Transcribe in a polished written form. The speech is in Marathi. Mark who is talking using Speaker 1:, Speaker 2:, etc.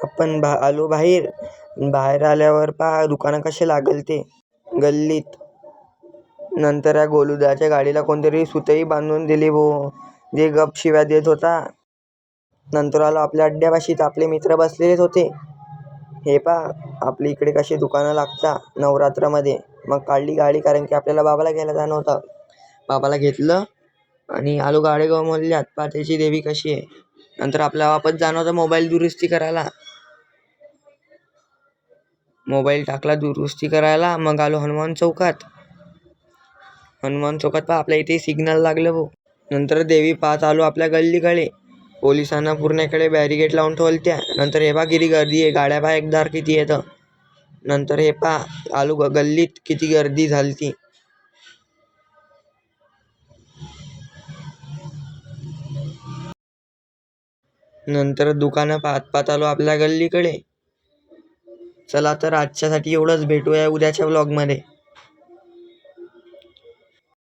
Speaker 1: आपण आलो बाहेर. बाहेर आल्यावर पहा दुकानं कसे लागल ते गल्लीत. नंतर या गोलूदाच्या गाडीला कोणतरी सुतई बांधून दिली भो, जे गप शिव्या देत होता. नंतर आलो आपल्या अड्ड्यापाशी, तर आपले मित्र बसलेलेच होते. हे पहा आपल्या इकडे कशी दुकानं लागतात नवरात्रामध्ये. मग काढली गाडी, कारण की आपल्याला बाबाला घ्यायला जाणं होतं. बाबाला घेतलं आणि आलो गाडेगाव मोहल्ल्यात. पहा त्याची देवी कशी आहे. नंतर आपल्याला वापस जाणं होतं मोबाईल दुरुस्ती करायला. मोबाईल टाकला दुरुस्ती करायला. मग आलो हनुमान चौकात. हनुमान चौकात पहा आपल्या इथे सिग्नल लागलं भाऊ. नंतर देवी पाहत आलो आपल्या गल्लीकडे. पोलिसांना पूर्णकडे बॅरिगेट लावून ठेवल्या. नंतर हे पहा किती गर्दी आहे, गाड्या पहा एकदार किती येतं. नंतर हे पहा आलो गल्लीत, किती गर्दी झालती. नंतर दुकानं पाहत पाहत आलो आपल्या गल्लीकडे. चला तर आजच्यासाठी एवढंच, भेटूया उद्याच्या व्लॉगमध्ये.